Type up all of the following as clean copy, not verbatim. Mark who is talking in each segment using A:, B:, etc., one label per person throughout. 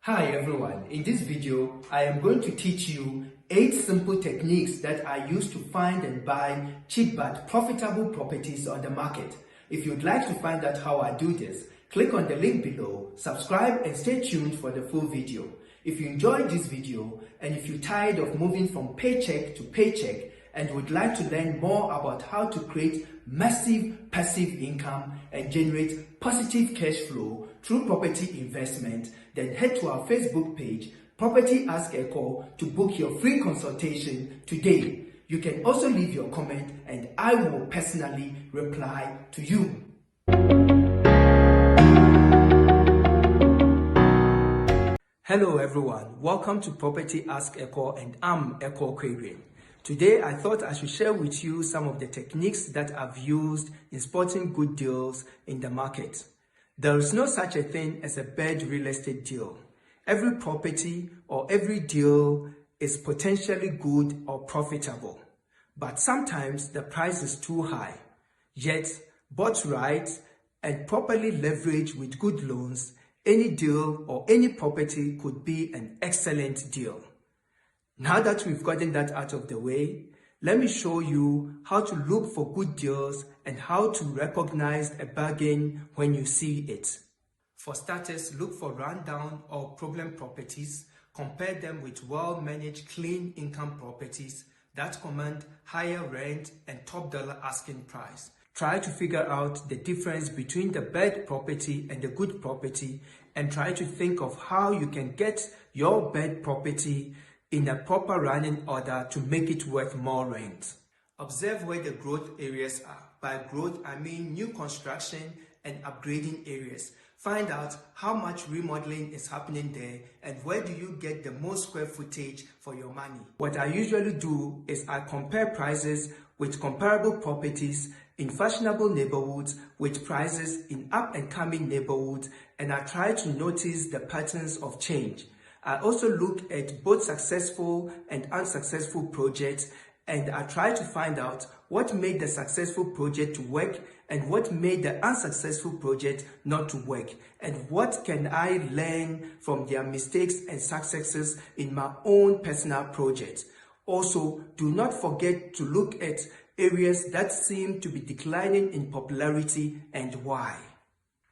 A: Hi everyone, in this video I am going to teach you 8 simple techniques that I use to find and buy cheap but profitable properties on the market. If you'd like to find out how I do this, click on the link below, subscribe and stay tuned for the full video. If you enjoyed this video and if you're tired of moving from paycheck to paycheck and would like to learn more about how to create massive passive income and generate positive cash flow through property investment, then head to our Facebook page, PropertyAskEkow, to book your free consultation today. You can also leave your comment and I will personally reply to you. Hello everyone, welcome to PropertyAskEkow and I'm Echo Quarian. Today I thought I should share with you some of the techniques that I've used in spotting good deals in the market. There is no such a thing as a bad real estate deal. Every property or every deal is potentially good or profitable. But sometimes the price is too high. Yet, bought right and properly leveraged with good loans, any deal or any property could be an excellent deal. Now that we've gotten that out of the way, let me show you how to look for good deals and how to recognize a bargain when you see it. For starters, look for rundown or problem properties. Compare them with well-managed clean income properties that command higher rent and top dollar asking price. Try to figure out the difference between the bad property and the good property and try to think of how you can get your bad property in a proper running order to make it worth more rent. Observe where the growth areas are. By growth, I mean new construction and upgrading areas. Find out how much remodeling is happening there and where do you get the most square footage for your money. What I usually do is I compare prices with comparable properties in fashionable neighborhoods with prices in up-and-coming neighborhoods, and I try to notice the patterns of change. I also look at both successful and unsuccessful projects, and I try to find out what made the successful project to work and what made the unsuccessful project not to work, and what can I learn from their mistakes and successes in my own personal projects. Also, do not forget to look at areas that seem to be declining in popularity and why.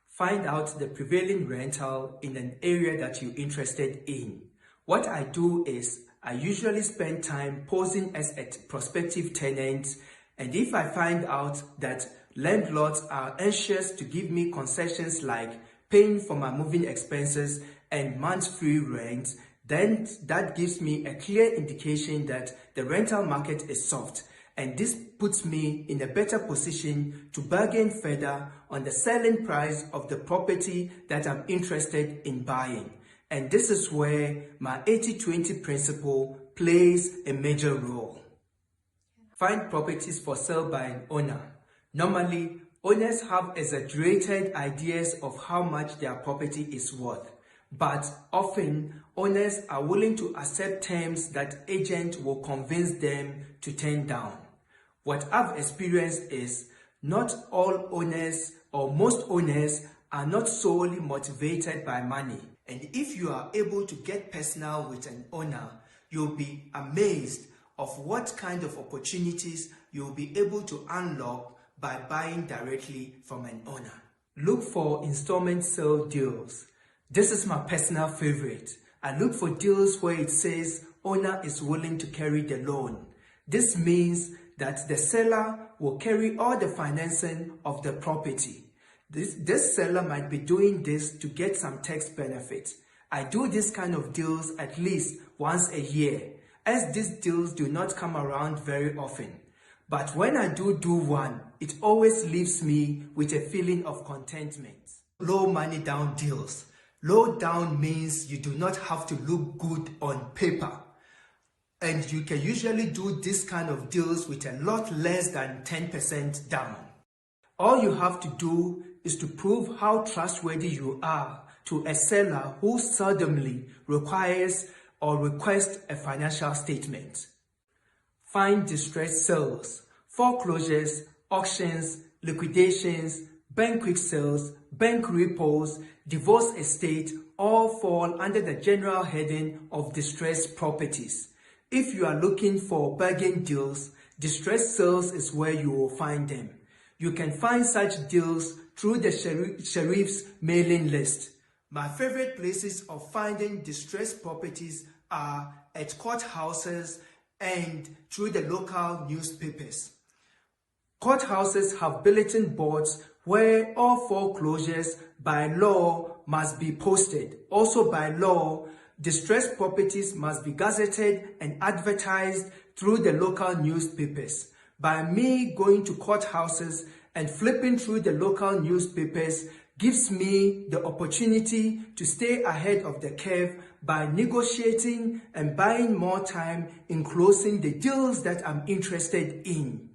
A: Find out the prevailing rental in an area that you're interested in. What I do is I usually spend time posing as a prospective tenant, and if I find out that landlords are anxious to give me concessions like paying for my moving expenses and month-free rent, then that gives me a clear indication that the rental market is soft. And this puts me in a better position to bargain further on the selling price of the property that I'm interested in buying. And this is where my 80-20 principle plays a major role. Find properties for sale by an owner. Normally, owners have exaggerated ideas of how much their property is worth. But often, owners are willing to accept terms that agents will convince them to turn down. What I've experienced is not all owners or most owners are not solely motivated by money. And if you are able to get personal with an owner, you'll be amazed of what kind of opportunities you'll be able to unlock by buying directly from an owner. Look for installment sale deals. This is my personal favorite. I look for deals where it says owner is willing to carry the loan. This means that the seller will carry all the financing of the property. This seller might be doing this to get some tax benefit. I do this kind of deals at least once a year, as these deals do not come around very often. But when I do one, it always leaves me with a feeling of contentment. Low money down deals. Low down means you do not have to look good on paper. And you can usually do this kind of deals with a lot less than 10% down. All you have to do is to prove how trustworthy you are to a seller who seldomly requires or requests a financial statement. Find distressed sales, foreclosures, auctions, liquidations, bank quick sales, bank repos, divorce estate all fall under the general heading of distressed properties. If you are looking for bargain deals, distressed sales is where you will find them. You can find such deals through the sheriff's mailing list. My favorite places of finding distressed properties are at courthouses and through the local newspapers. Courthouses have bulletin boards where all foreclosures by law must be posted. Also by law, distressed properties must be gazetted and advertised through the local newspapers. By me going to courthouses and flipping through the local newspapers gives me the opportunity to stay ahead of the curve by negotiating and buying more time in closing the deals that I'm interested in.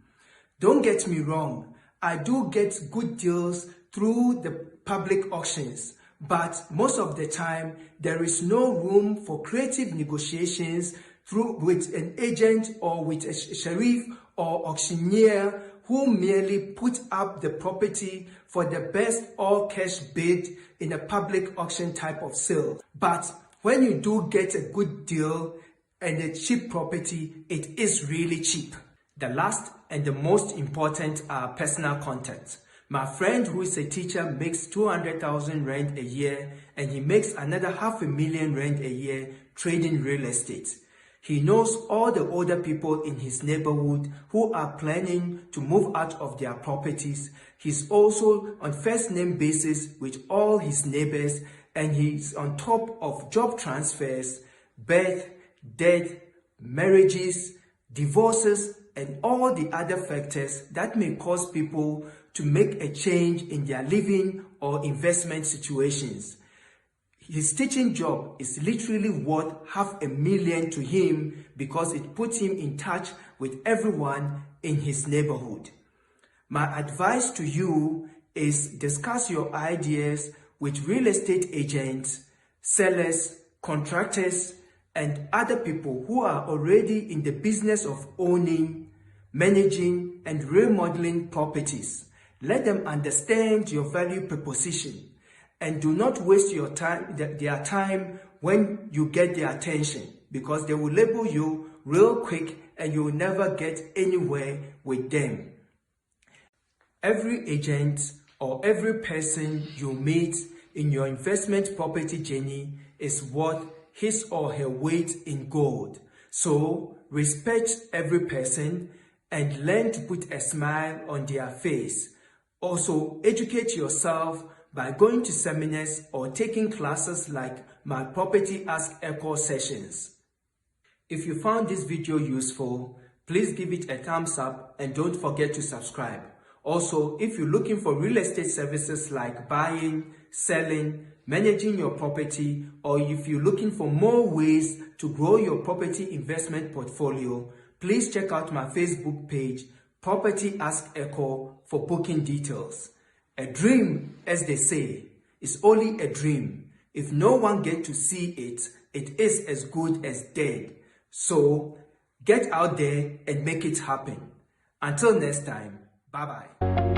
A: Don't get me wrong, I do get good deals through the public auctions, but most of the time there is no room for creative negotiations with an agent or with a sheriff or auctioneer who merely put up the property for the best all-cash bid in a public auction type of sale. But when you do get a good deal and a cheap property, it is really cheap. The last and the most important are personal contacts. My friend who is a teacher makes 200,000 rand a year and he makes another 500,000 rand a year trading real estate. He knows all the older people in his neighborhood who are planning to move out of their properties. He's also on first name basis with all his neighbors, and he's on top of job transfers, birth, death, marriages, divorces, and all the other factors that may cause people to make a change in their living or investment situations. His teaching job is literally worth 500,000 to him because it puts him in touch with everyone in his neighborhood. My advice to you is discuss your ideas with real estate agents, sellers, contractors, and other people who are already in the business of owning, managing, and remodeling properties. Let them understand your value proposition. And do not waste your time, their time when you get their attention, because they will label you real quick and you will never get anywhere with them. Every agent or every person you meet in your investment property journey is worth his or her weight in gold. So respect every person and learn to put a smile on their face. Also, educate yourself by going to seminars or taking classes like my PropertyAskEkow sessions. If you found this video useful, please give it a thumbs up and don't forget to subscribe. Also, if you're looking for real estate services like buying, selling, managing your property, or if you're looking for more ways to grow your property investment portfolio, please check out my Facebook page, PropertyAskEkow, for booking details. A dream, as they say, is only a dream. If no one gets to see it, it is as good as dead. So, get out there and make it happen. Until next time, bye-bye.